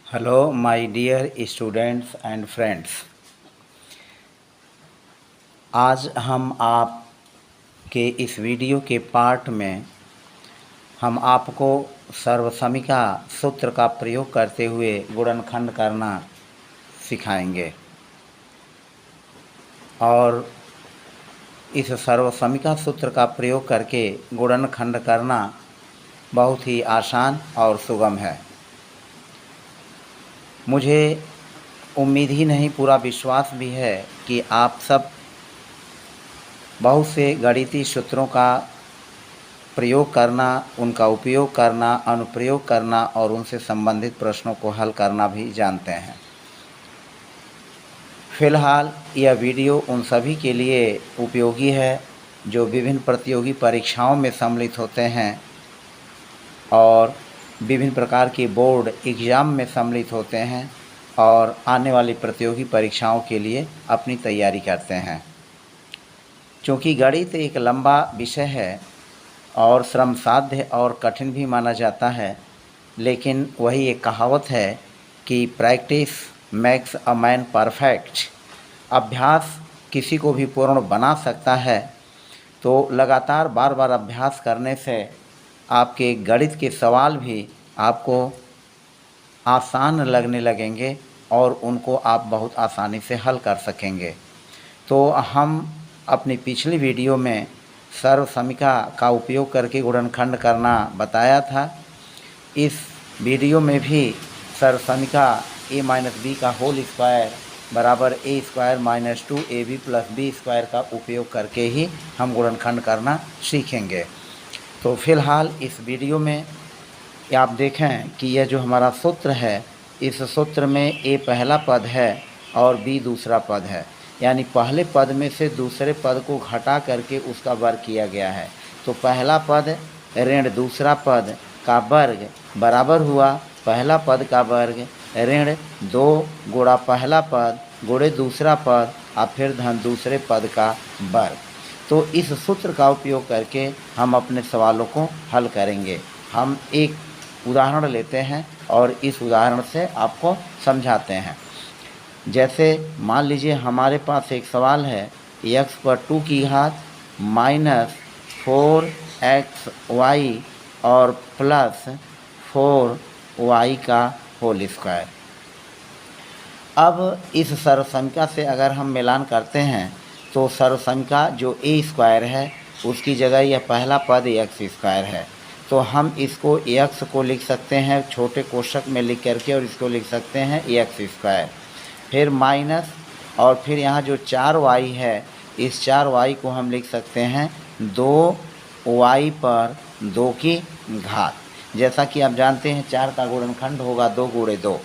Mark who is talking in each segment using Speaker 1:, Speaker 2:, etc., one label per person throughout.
Speaker 1: Hello, my dear students and friends. आज हम आपके इस वीडियो के पार्ट में हम आपको सर्वसमिका सूत्र का प्रयोग करते हुए गुणनखंड करना सिखाएंगे और इस सर्वसमिका सूत्र का प्रयोग करके गुणनखंड करना बहुत ही आसान और सुगम है। मुझे उम्मीद ही नहीं, पूरा विश्वास भी है कि आप सब बहुत से गणितीय सूत्रों का प्रयोग करना, उनका उपयोग करना, अनुप्रयोग करना और उनसे संबंधित प्रश्नों को हल करना भी जानते हैं। फ़िलहाल यह वीडियो उन सभी के लिए उपयोगी है जो विभिन्न प्रतियोगी परीक्षाओं में सम्मिलित होते हैं और विभिन्न प्रकार के बोर्ड एग्ज़ाम में सम्मिलित होते हैं और आने वाली प्रतियोगी परीक्षाओं के लिए अपनी तैयारी करते हैं। चूँकि गणित एक लंबा विषय है और श्रम साध्य और कठिन भी माना जाता है, लेकिन वही एक कहावत है कि practice makes a man perfect. अभ्यास किसी को भी पूर्ण बना सकता है। तो लगातार बार बार अभ्यास करने से आपके गणित के सवाल भी आपको आसान लगने लगेंगे और उनको आप बहुत आसानी से हल कर सकेंगे। तो हम अपनी पिछली वीडियो में सर्वसमिका का उपयोग करके गुणनखंड करना बताया था। इस वीडियो में भी सर्वसमिका a - b का होल स्क्वायर बराबर a square minus 2ab plus b square का उपयोग करके ही हम गुणनखंड करना सीखेंगे। तो फिलहाल इस वीडियो में आप देखें कि यह जो हमारा सूत्र है, इस सूत्र में a पहला पद है और b दूसरा पद है, यानी पहले पद में से दूसरे पद को घटा करके उसका वर्ग किया गया है। तो पहला पद ऋण दूसरा पद का वर्ग बराबर हुआ पहला पद का वर्ग ऋण 2 गुणा पहला पद गुणे दूसरा पद और फिर धन दूसरे पद का वर्ग। तो इस सूत्र का उपयोग करके हम अपने सवालों को हल करेंगे। हम एक उदाहरण लेते हैं और इस उदाहरण से आपको समझाते हैं। जैसे मान लीजिए हमारे पास एक सवाल है, x पर 2 की घात माइनस 4xy और प्लस 4y का होल स्क्वायर। अब इस सर्वसमिका से अगर हम मिलान करते हैं तो सर्वसमिका जो a स्क्वायर है उसकी जगह यह पहला पद x स्क्वायर है। तो हम इसको x को लिख सकते हैं छोटे कोष्ठक में लिख करके और इसको लिख सकते हैं x स्क्वायर, फिर माइनस और फिर यहाँ जो 4y है, इस 4y को हम लिख सकते हैं 2y पर 2 की घात। जैसा कि आप जानते हैं 4 का गुणनखंड होगा 2 गुणे 2,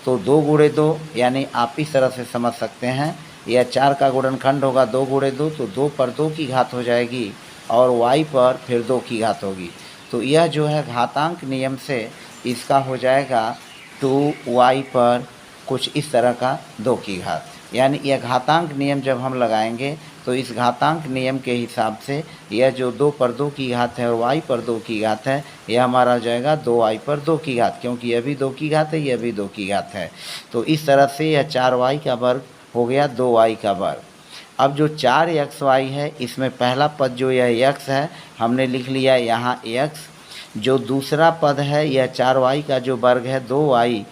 Speaker 1: तो 2 गुणे 2 यानी आप इस तरह से समझ सकते हैं, यह 4 का गुणनखंड होगा 2 गुणे 2, तो 2 पर 2 की घात हो जाएगी और y पर फिर 2 की घात होगी। तो यह जो है घातांक नियम से इसका हो जाएगा 2y पर कुछ इस तरह का 2 की घात। यानी यह घातांक नियम जब हम लगाएंगे तो इस घातांक नियम के हिसाब से यह जो 2 पर 2 की घात है और y पर 2 की घात है, यह हमारा हो जाएगा 2y पर 2 की घात, क्योंकि यह भी 2 की घात है, यह भी 2 की घात है। तो इस तरह से यह 4y का वर्ग हो गया 2y का वर्ग। अब जो 4xy है, इसमें पहला पद जो यह x है हमने लिख लिया यहाँ x, जो दूसरा पद है यह 4y का जो वर्ग है 2y,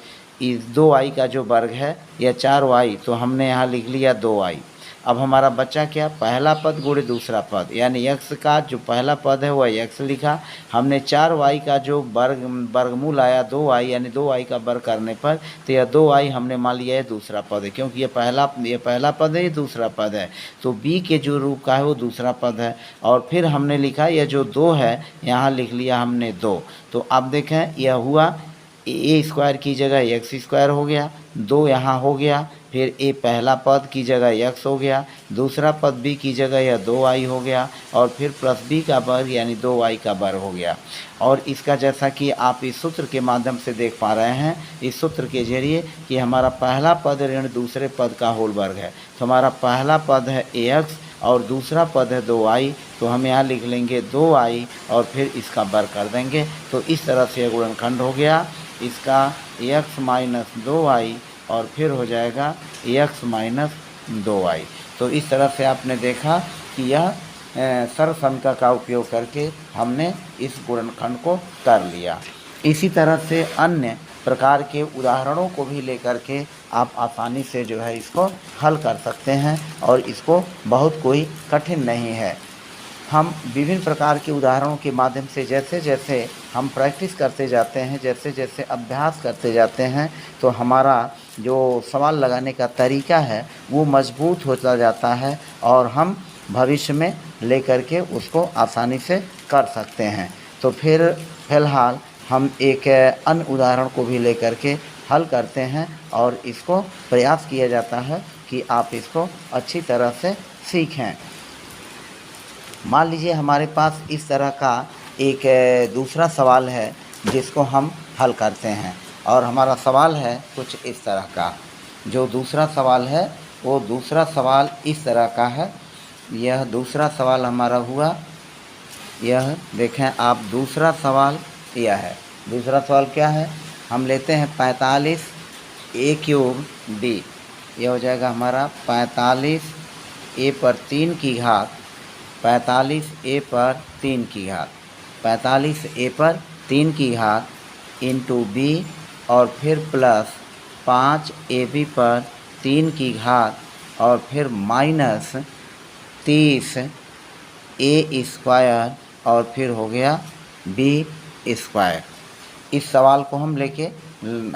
Speaker 1: इस 2y का जो वर्ग है यह 4y, तो हमने यहाँ लिख लिया 2y। अब हमारा बच्चा क्या, पहला पद गुणे दूसरा पद, यानी x का जो पहला पद है वह x लिखा, हमने 4y का जो वर्गमूल आया 2y, यानी 2y का वर्ग करने पर तो यह 2y हमने मान लिया है दूसरा पद है, क्योंकि ये पहला पद है, ये दूसरा पद है, तो b के जो रूप का है वो दूसरा पद है। और फिर हमने लिखा यह जो 2 है यहाँ लिख लिया हमने 2। तो अब देखें यह हुआ a स्क्वायर की जगह x स्क्वायर हो गया, 2 यहाँ हो गया, फिर a पहला पद की जगह x हो गया, दूसरा पद b की जगह यह 2y हो गया और फिर प्लस b का वर्ग यानी 2y का वर्ग हो गया। और इसका जैसा कि आप इस सूत्र के माध्यम से देख पा रहे हैं, इस सूत्र के जरिए कि हमारा पहला पद ऋण दूसरे पद का होल वर्ग है, तो हमारा पहला पद है ax और दूसरा पद है 2y, तो हम यहाँ लिख लेंगे 2y और फिर इसका वर्ग कर देंगे। तो इस तरह से गुणनखंड हो गया इसका x माइनस 2y और फिर हो जाएगा x माइनस 2y। तो इस तरह से आपने देखा कि यह सर्वसंख्या का उपयोग करके हमने इस गुणनखंड को कर लिया। इसी तरह से अन्य प्रकार के उदाहरणों को भी लेकर के आप आसानी से जो है इसको हल कर सकते हैं और इसको बहुत कोई कठिन नहीं है। हम विभिन्न प्रकार के उदाहरणों के माध्यम से जैसे जैसे हम प्रैक्टिस करते जाते हैं, जैसे जैसे अभ्यास करते जाते हैं, तो हमारा जो सवाल लगाने का तरीका है वो मजबूत होता जाता है और हम भविष्य में लेकर के उसको आसानी से कर सकते हैं। तो फिर फ़िलहाल हम एक अन्य उदाहरण को भी लेकर के हल करते हैं और इसको प्रयास किया जाता है कि आप इसको अच्छी तरह से सीखें। मान लीजिए हमारे पास इस तरह का एक दूसरा सवाल है जिसको हम हल करते हैं और हमारा सवाल है कुछ इस तरह का। जो दूसरा सवाल है वो दूसरा सवाल इस तरह का है। यह दूसरा सवाल हमारा हुआ, यह देखें आप, दूसरा सवाल यह है। दूसरा सवाल क्या है? हम लेते हैं 45 a क्यूब b, यह हो जाएगा हमारा 45 a पर 3 की घात 45 a पर 3 की घात 45 a पर 3 की घात इंटू b और फिर प्लस 5 ab पर 3 की घात और फिर माइनस 30 a स्क्वायर और फिर हो गया b स्क्वायर। इस सवाल को हम लेके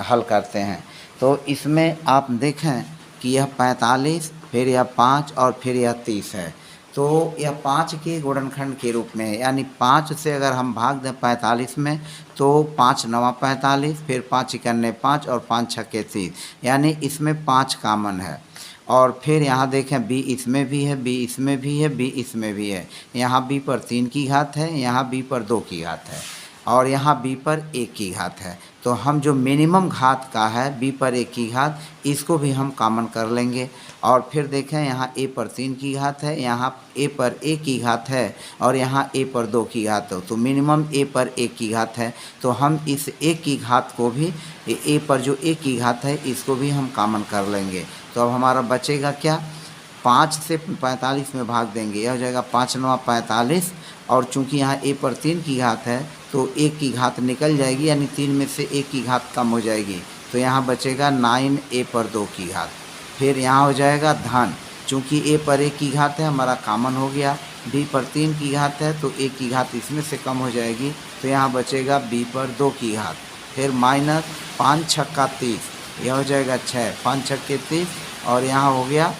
Speaker 1: हल करते हैं। तो इसमें आप देखें कि यह 45 फिर यह 5 और फिर यह 30 है। तो यह 5 के गुणनखंड के रूप में है, यानी 5 से अगर हम भाग दें 45 में तो 5 नवा 45, फिर 5 इकन्ने 5 और 5 छक्के 30, यानी इसमें 5 कामन है। और फिर यहाँ देखें b इसमें भी है, b इसमें भी है, b इसमें भी है। यहाँ b पर 3 की घात है, यहाँ b पर 2 की घात है और यहाँ b पर 1 की घात है। तो हम जो मिनिमम घात का है b पर 1 की घात, इसको भी हम कॉमन कर लेंगे। और फिर देखें यहाँ a पर 3 की घात है, यहाँ a पर 1 की घात है और यहाँ a पर 2 की घात है। तो मिनिमम a पर 1 की घात है, तो हम इस 1 की घात को भी, a पर जो 1 की घात है इसको भी हम कॉमन कर लेंगे। तो अब हमारा बचेगा क्या? 5 से 45 में भाग देंगे, यह हो जाएगा 5 नवा 45 और चूंकि यहाँ a पर 3 की घात है तो 1 की घात निकल जाएगी, यानी 3 में से 1 की घात कम हो जाएगी। तो यहाँ बचेगा 9a पर 2 की घात। फिर यहाँ हो जाएगा धन, चूँकि a पर 1 की घात है हमारा कॉमन हो गया, b पर 3 की घात है तो 1 की घात इसमें से कम हो जाएगी, तो यहाँ बचेगा b पर 2 की घात। फिर माइनस 5 छक्का 30, यह हो जाएगा 6, 5 छक्के 30 और यहाँ हो गया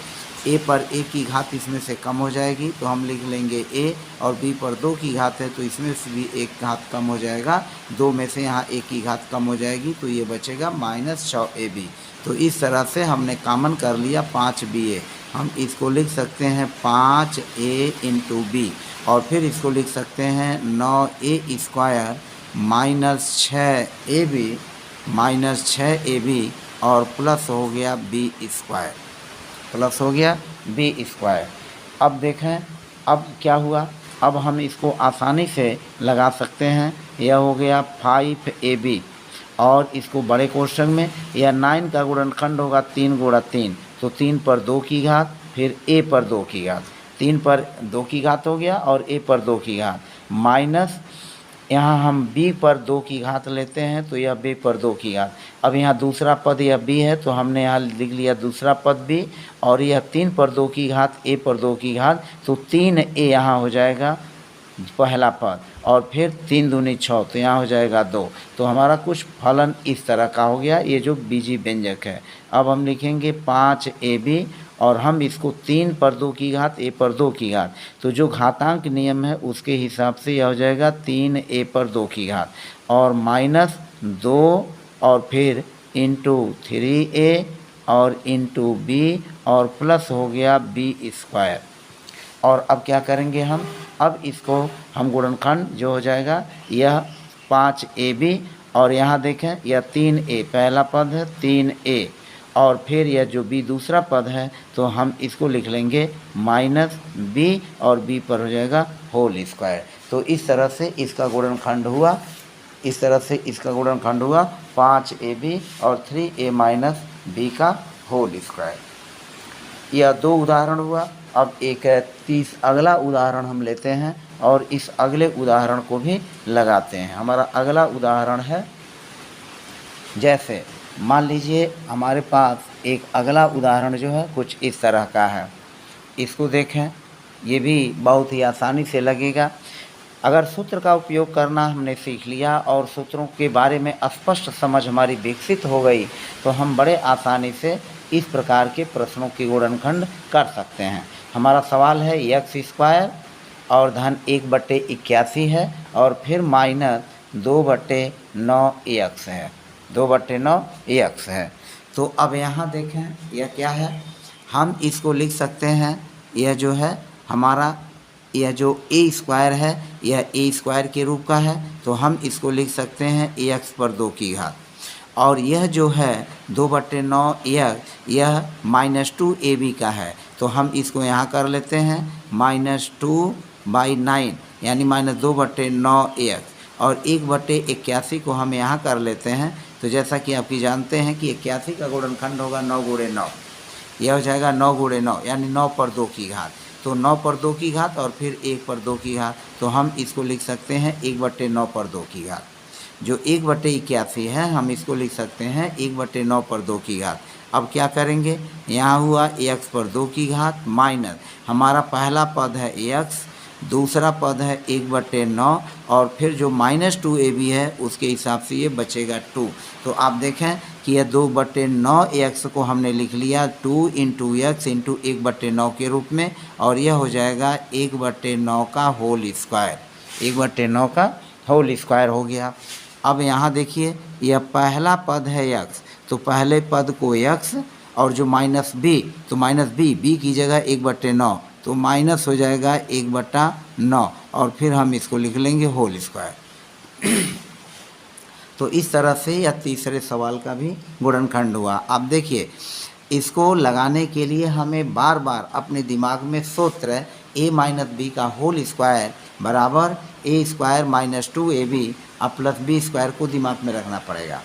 Speaker 1: a पर 1 की घात इसमें से कम हो जाएगी, तो हम लिख लेंगे a और b पर 2 की घात है तो इसमें से भी 1 घात कम हो जाएगा, 2 में से यहाँ 1 की घात कम हो जाएगी, तो ये बचेगा माइनस 6ab। तो इस तरह से हमने कॉमन कर लिया 5ba। हम इसको लिख सकते हैं 5a इंटू b और फिर इसको लिख सकते हैं 9a square minus 6ab minus 6ab और प्लस हो गया b स्क्वायर, प्लस हो गया b स्क्वायर। अब देखें अब क्या हुआ, अब हम इसको आसानी से लगा सकते हैं। यह हो गया 5ab और इसको बड़े कोष्ठक में यह 9 का गुणनखंड होगा 3 गुणा 3, तो 3 पर 2 की घात फिर a पर 2 की घात, 3 पर 2 की घात हो गया और a पर 2 की घात माइनस यहाँ हम b पर 2 की घात लेते हैं तो यह b पर 2 की घात। अब यहाँ दूसरा पद यह b है तो हमने यहाँ लिख लिया दूसरा पद b और यह 3 पर 2 की घात a पर 2 की घात, तो 3a यहाँ हो जाएगा पहला पद और फिर 3 दूनी 6, तो यहाँ हो जाएगा 2। तो हमारा कुछ फलन इस तरह का हो गया, ये जो बीजी व्यंजक है। अब हम लिखेंगे 5ab और हम इसको 3 पर 2 की घात a पर 2 की घात, तो जो घातांक नियम है उसके हिसाब से यह हो जाएगा 3a पर 2 की घात और माइनस 2 और फिर इंटू 3a और इंटू b और प्लस हो गया b स्क्वायर। और अब क्या करेंगे हम, अब इसको हम गुणनखंड जो हो जाएगा यह 5ab और यहाँ देखें यह 3a पहला पद है 3a और फिर यह जो b दूसरा पद है तो हम इसको लिख लेंगे माइनस b और b पर हो जाएगा होल स्क्वायर। तो इस तरह से इसका गुणनखंड हुआ इस तरह से इसका गुणनखंड हुआ 5ab और 3a माइनस b का होल स्क्वायर। यह 2 उदाहरण हुआ। अब एक अगला उदाहरण हम लेते हैं और इस अगले उदाहरण को भी लगाते हैं। हमारा अगला उदाहरण है, जैसे मान लीजिए हमारे पास एक अगला उदाहरण जो है कुछ इस तरह का है। इसको देखें, ये भी बहुत ही आसानी से लगेगा। अगर सूत्र का उपयोग करना हमने सीख लिया और सूत्रों के बारे में स्पष्ट समझ हमारी विकसित हो गई तो हम बड़े आसानी से इस प्रकार के प्रश्नों के गुणनखंड कर सकते हैं। हमारा सवाल है एक्स स्क्वायर और धन 1/81 है और फिर माइनस 2/9 है, 2/9 है। तो अब यहाँ देखें यह क्या है, हम इसको लिख सकते हैं, यह जो है हमारा यह जो ए स्क्वायर है यह ए स्क्वायर के रूप का है, तो हम इसको लिख सकते हैं ax पर 2 की घात। और यह जो है 2/9 यह -2ab का है, तो हम इसको यहाँ कर लेते हैं -2/9 यानी -2/9 और 1/81 को हम यहाँ कर लेते हैं। तो जैसा कि आप जानते हैं कि 81 का गुणनखंड होगा 9 × 9, यह हो जाएगा 9 × 9 यानी 9 पर 2 की घात। तो 9 पर 2 की घात और फिर 1 पर 2 की घात, तो हम इसको लिख सकते हैं 1/9 पर 2 की घात। जो 1/81 है हम इसको लिख सकते हैं 1/9 पर 2 की घात। अब क्या करेंगे, यहाँ हुआ x पर 2 की घात माइनस हमारा पहला पद है x, दूसरा पद है 1/9 और फिर जो -2ab है उसके हिसाब से ये बचेगा 2। तो आप देखें कि यह 2/9 को हमने लिख लिया 2 × x × 1/9 के रूप में और यह हो जाएगा 1/9 का होल स्क्वायर, 1/9 का होल स्क्वायर हो गया। अब यहाँ देखिए यह पहला पद है x, तो पहले पद को x और जो -b तो -b की जगह 1/9 तो माइनस हो जाएगा 1/9 और फिर हम इसको लिख लेंगे होल स्क्वायर। तो इस तरह से यह तीसरे सवाल का भी गुणनखंड हुआ। अब देखिए इसको लगाने के लिए हमें बार बार अपने दिमाग में सूत्र a - b का होल स्क्वायर बराबर a² - 2ab plus b square को दिमाग में रखना पड़ेगा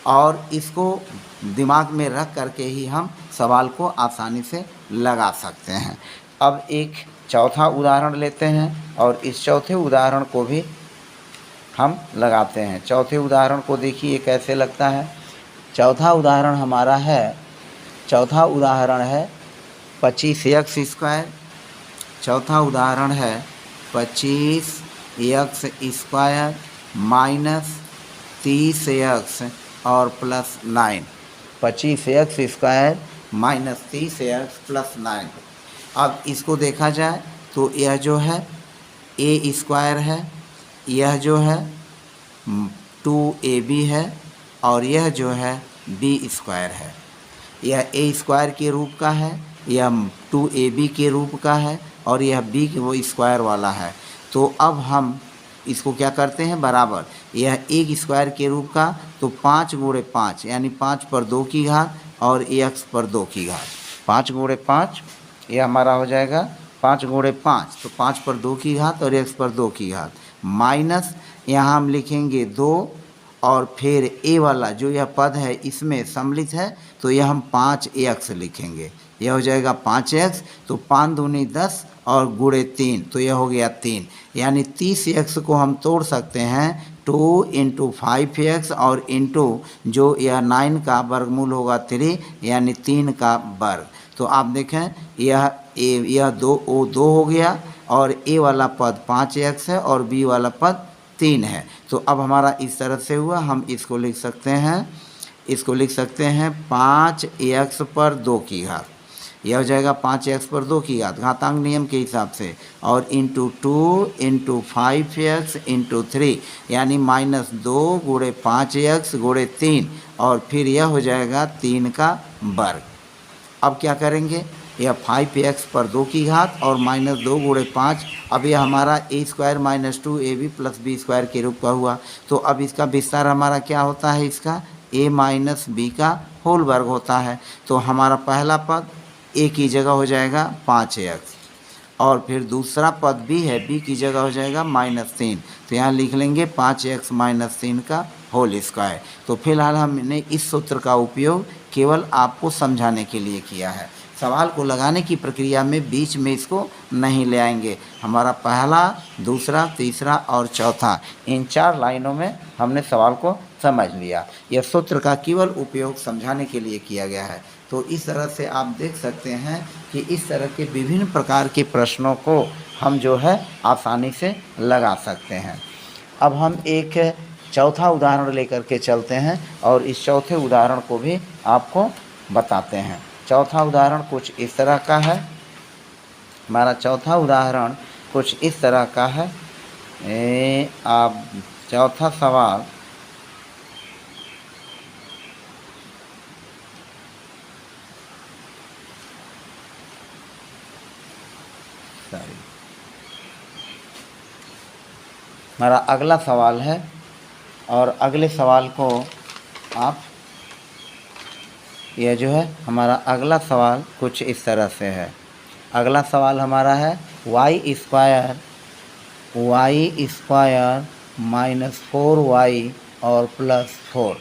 Speaker 1: और इसको दिमाग में रख करके ही हम सवाल को आसानी से लगा सकते हैं। अब एक चौथा उदाहरण लेते हैं और इस चौथे उदाहरण को भी हम लगाते हैं। चौथे उदाहरण को देखिए कैसे लगता है। चौथा उदाहरण हमारा है, चौथा उदाहरण है 25x²। चौथा उदाहरण है 25x² माइनस 30x और plus 9, 25x² minus 30x plus 9। अब इसको देखा जाए तो यह जो है a² है, यह जो है 2ab है और यह जो है b² है। यह a² के रूप का है, यह 2ab के रूप का है और यह b वो स्क्वायर वाला है। तो अब हम इसको क्या करते हैं बराबर, यह a² के रूप का तो 5 × 5 यानी 5 पर 2 की घात और x पर 2 की घात, 5 × 5 यह हमारा हो जाएगा 5 × 5 तो 5 पर 2 की घात और x पर 2 की घात माइनस यहाँ हम लिखेंगे 2 और फिर a वाला जो यह पद है इसमें सम्मिलित है तो यह हम 5x लिखेंगे, यह हो जाएगा 5x। तो 5 दूनी 10 और गुणे 3 तो यह हो गया 3 यानी 30x को हम तोड़ सकते हैं 2 × 5x और इंटू जो यह 9 का वर्गमूल होगा 3 यानी 3 का वर्ग। तो आप देखें यह 2 हो गया और a वाला पद 5x है और b वाला पद 3 है। तो अब हमारा इस तरह से हुआ, हम इसको लिख सकते हैं 5x पर 2 की घात, यह हो जाएगा 5x पर 2 की घात घातांक नियम के हिसाब से और इंटू 2 × 5x × 3 यानी -2 × 5x × 3 और फिर यह हो जाएगा 3 का वर्ग। अब क्या करेंगे, यह 5x पर 2 की घात और -2 × 5, अब यह हमारा a² - 2ab प्लस b² के रूप का हुआ। तो अब इसका विस्तार हमारा क्या होता है, इसका a - b का होल वर्ग होता है। तो हमारा पहला पद a की जगह हो जाएगा 5x और फिर दूसरा पद b है, b की जगह हो जाएगा -3, तो यहाँ लिख लेंगे 5x - 3 का होल स्क्वायर। तो फिलहाल हमने इस सूत्र का उपयोग केवल आपको समझाने के लिए किया है। सवाल को लगाने की प्रक्रिया में बीच में इसको नहीं ले आएंगे। हमारा पहला, दूसरा, तीसरा और चौथा, इन 4 लाइनों में हमने सवाल को समझ लिया। यह सूत्र का केवल उपयोग समझाने के लिए किया गया है। तो इस तरह से आप देख सकते हैं कि इस तरह के विभिन्न प्रकार के प्रश्नों को हम जो है आसानी से लगा सकते हैं। अब हम एक चौथा उदाहरण लेकर के चलते हैं और इस चौथे उदाहरण को भी आपको बताते हैं। चौथा उदाहरण कुछ इस तरह का है। हमारा चौथा उदाहरण कुछ इस तरह का है। आप चौथा सवाल हमारा अगला सवाल है और अगले सवाल को आप, यह जो है हमारा अगला सवाल कुछ इस तरह से है। अगला सवाल हमारा है y स्क्वायर -4y और +4,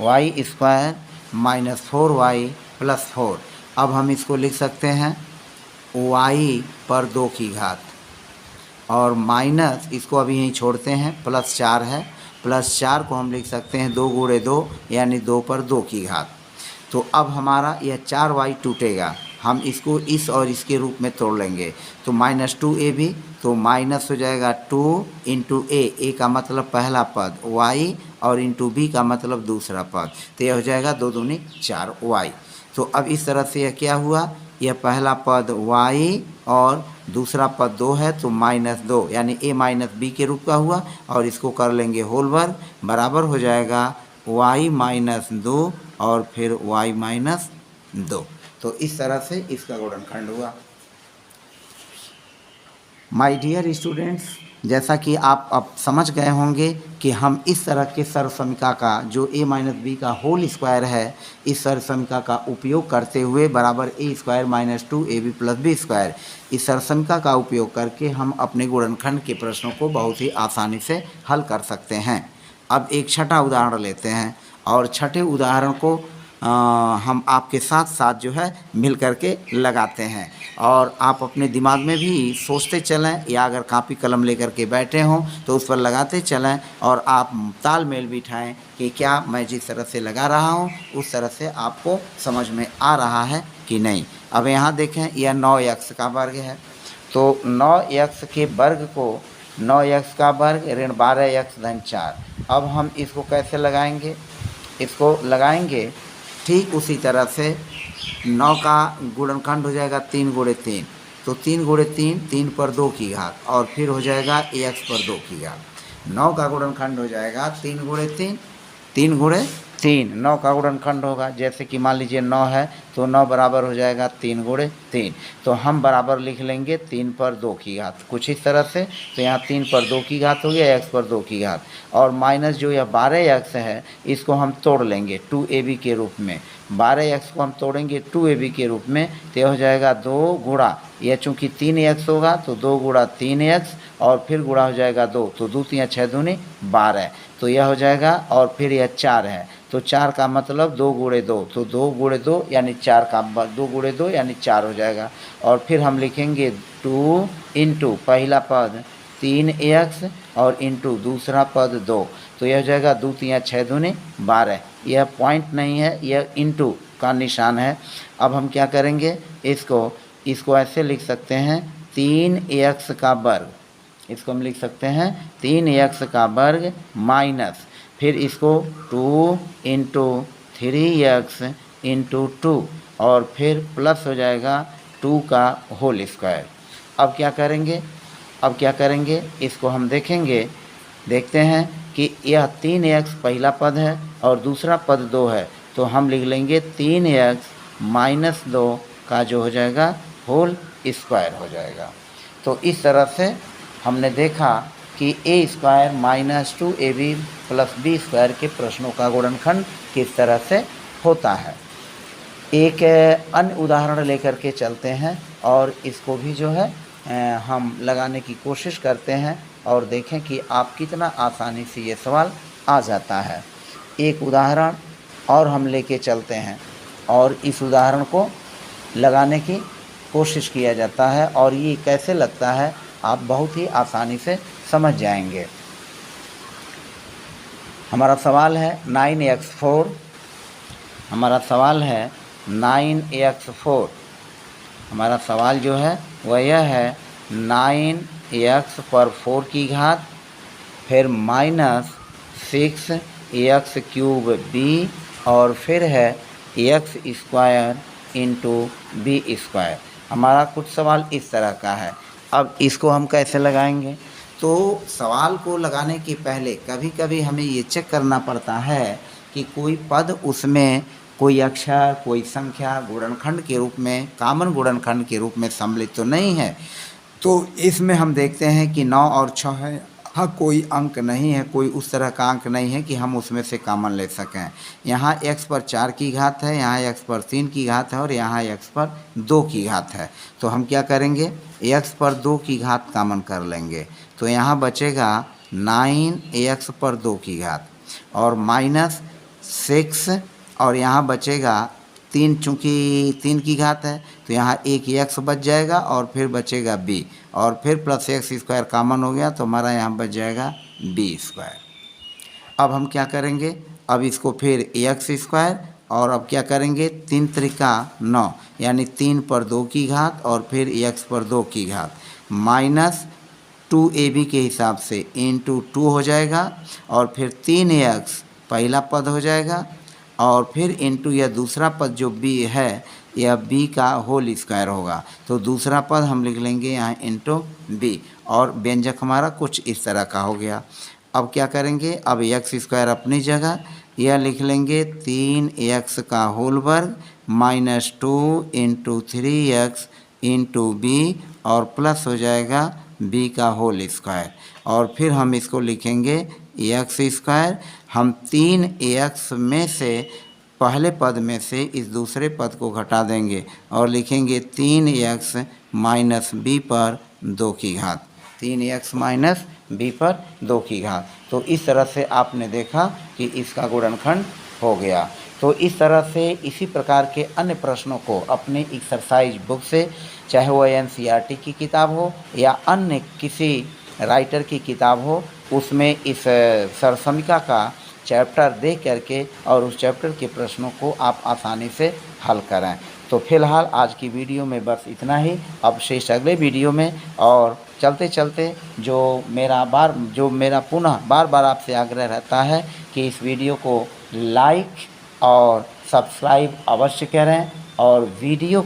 Speaker 1: y स्क्वायर -4y +4। अब हम इसको लिख सकते हैं y पर 2 की घात और माइनस, इसको अभी यहीं छोड़ते हैं, +4 है, +4 को हम लिख सकते हैं 2 × 2 यानी 2 पर 2 की घात। तो अब हमारा यह 4y टूटेगा, हम इसको इस और इसके रूप में तोड़ लेंगे। तो -2ab, तो माइनस हो जाएगा 2 × a का मतलब पहला पद y और × b का मतलब दूसरा पद, तो यह हो जाएगा 2 दूनी 4y। तो अब इस तरह से यह क्या हुआ, यह पहला पद y और दूसरा पद 2 है, तो -2 यानी a - b के रूप का हुआ और इसको कर लेंगे होल वर्ग, बराबर हो जाएगा y - 2 और फिर y - 2। तो इस तरह से इसका गुणनखंड हुआ। माय डियर स्टूडेंट्स, जैसा कि आप अब समझ गए होंगे कि हम इस तरह के सर्वसमीका का जो a - b का होल स्क्वायर है, इस सर्वसमीका का उपयोग करते हुए बराबर a² - 2ab + b स्क्वायर, इस सर्वसमीका का उपयोग करके हम अपने गुणनखंड के प्रश्नों को बहुत ही आसानी से हल कर सकते हैं। अब एक छठा उदाहरण लेते हैं और छठे उदाहरण को हम आपके साथ साथ जो है मिल करके लगाते हैं और आप अपने दिमाग में भी सोचते चलें, या अगर कापी कलम लेकर के बैठे हों तो उस पर लगाते चलें और आप तालमेल बिठाएं कि क्या मैं जिस तरह से लगा रहा हूं उस तरह से आपको समझ में आ रहा है कि नहीं। अब यहाँ देखें, यह 9x का वर्ग है, तो 9x के वर्ग को 9x का वर्ग ऋण 12x धन 4। अब हम इसको कैसे लगाएंगे, इसको लगाएंगे ठीक उसी तरह से 9 का गुणनखंड हो जाएगा 3 × 3, तो 3 × 3 3 पर 2 की घात और फिर हो जाएगा x पर 2 की घात। 9 का गुणनखंड हो जाएगा 3 × 3, 3 × 3, 9 का गुणनखंड होगा। जैसे कि मान लीजिए 9 है तो 9 बराबर हो जाएगा 3 × 3, तो हम बराबर लिख लेंगे 3 पर 2 की घात कुछ इस तरह से। तो यहाँ 3 पर 2 की घात हो गया, x पर 2 की घात, और माइनस जो यह 12x है इसको हम तोड़ लेंगे 2ab के रूप में। 12x को हम तोड़ेंगे 2ab के रूप में, तो यह हो जाएगा 2 गुणा, यह चूँकि 3x होगा तो 2 × 3x और फिर गुणा हो जाएगा 2, तो 2 × 3 = 6 दूनी 12, तो यह हो जाएगा। और फिर यह 4 है, तो 4 का मतलब 2 × 2, तो 2 × 2 यानी 4 का 2 × 2 यानी 4 हो जाएगा। और फिर हम लिखेंगे 2 × पहला पद 3x और इंटू दूसरा पद 2, तो यह हो जाएगा 2 × 3 = 6 दूनी 12। यह पॉइंट नहीं है, यह इंटू का निशान है। अब हम क्या करेंगे, इसको ऐसे लिख सकते हैं 3x का वर्ग, इसको हम लिख सकते हैं 3x का वर्ग माइनस, फिर इसको 2 × 3x × 2 और फिर प्लस हो जाएगा 2 का होल स्क्वायर। अब क्या करेंगे, इसको हम देखते हैं कि यह 3x पहला पद है और दूसरा पद 2 है, तो हम लिख लेंगे 3x - 2 का जो हो जाएगा होल स्क्वायर हो जाएगा। तो इस तरह से हमने देखा कि a² - 2ab + b स्क्वायर के प्रश्नों का गुणनखंड किस तरह से होता है। एक अन्य उदाहरण लेकर के चलते हैं और इसको भी जो है हम लगाने की कोशिश करते हैं और देखें कि आप कितना आसानी से ये सवाल आ जाता है। एक उदाहरण और हम लेके चलते हैं और इस उदाहरण को लगाने की कोशिश किया जाता है और ये कैसे लगता है आप बहुत ही आसानी से समझ जाएंगे। हमारा सवाल है 9x4। हमारा सवाल है 9x4। हमारा सवाल जो है वह यह है 9x पर 4 की घात, फिर -6x³ b और फिर है x² इंटू b²। हमारा कुछ सवाल इस तरह का है। अब इसको हम कैसे लगाएंगे? तो सवाल को लगाने के पहले कभी कभी हमें ये चेक करना पड़ता है कि कोई पद उसमें कोई अक्षर, कोई संख्या गुणनखंड के रूप में, कॉमन गुणनखंड के रूप में सम्मिलित तो नहीं है। तो इसमें हम देखते हैं कि 9 और 6 है, हाँ कोई अंक नहीं है, कोई उस तरह का अंक नहीं है कि हम उसमें से कॉमन ले सकें। यहाँ x पर 4 की घात है, यहाँ x पर 3 की घात है और यहाँ x पर 2 की घात है। तो हम क्या करेंगे? x पर 2 की घात कॉमन कर लेंगे। तो यहाँ बचेगा 9x पर 2 की घात और -6 और यहाँ बचेगा 3, चूँकि 3 की घात है तो यहाँ एक x बच जाएगा और फिर बचेगा b और फिर प्लस x² कॉमन हो गया तो हमारा यहाँ बच जाएगा b²। अब हम क्या करेंगे? अब इसको फिर x² और अब क्या करेंगे? 3 त्रिका 9 यानी 3 पर 2 की घात और फिर x पर 2 की घात -2ab के हिसाब से इंटू 2 हो जाएगा और फिर 3x पहला पद हो जाएगा और फिर इंटू यह दूसरा पद जो b है यह b का होल स्क्वायर होगा। तो दूसरा पद हम लिख लेंगे यहाँ इंटू b और व्यंजक हमारा कुछ इस तरह का हो गया। अब क्या करेंगे? अब x² अपनी जगह, यह लिख लेंगे 3x का होल वर्ग -2 इंटू 3x इंटू b और प्लस हो जाएगा b का होल स्क्वायर और फिर हम इसको लिखेंगे x²। हम 3x में से पहले पद में से इस दूसरे पद को घटा देंगे और लिखेंगे 3x माइनस b पर 2 की घात, 3x माइनस b पर 2 की घात। तो इस तरह से आपने देखा कि इसका गुणनखंड हो गया। तो इस तरह से इसी प्रकार के अन्य प्रश्नों को अपने एक्सरसाइज बुक से, चाहे वो NCERT की किताब हो या अन्य किसी राइटर की किताब हो, उसमें इस सरसमिका का चैप्टर देख करके और उस चैप्टर के प्रश्नों को आप आसानी से हल करें। तो फिलहाल आज की वीडियो में बस इतना ही। अब शेष अगले वीडियो में और चलते चलते जो मेरा पुनः बार बार आपसे आग्रह रहता है कि इस वीडियो को लाइक और सब्सक्राइब अवश्य करें और वीडियो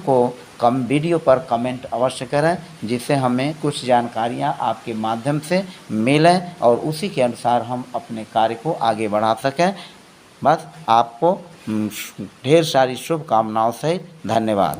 Speaker 1: पर कमेंट अवश्य करें, जिससे हमें कुछ जानकारियां आपके माध्यम से मिलें और उसी के अनुसार हम अपने कार्य को आगे बढ़ा सकें। बस आपको ढेर सारी शुभकामनाओं सहित धन्यवाद।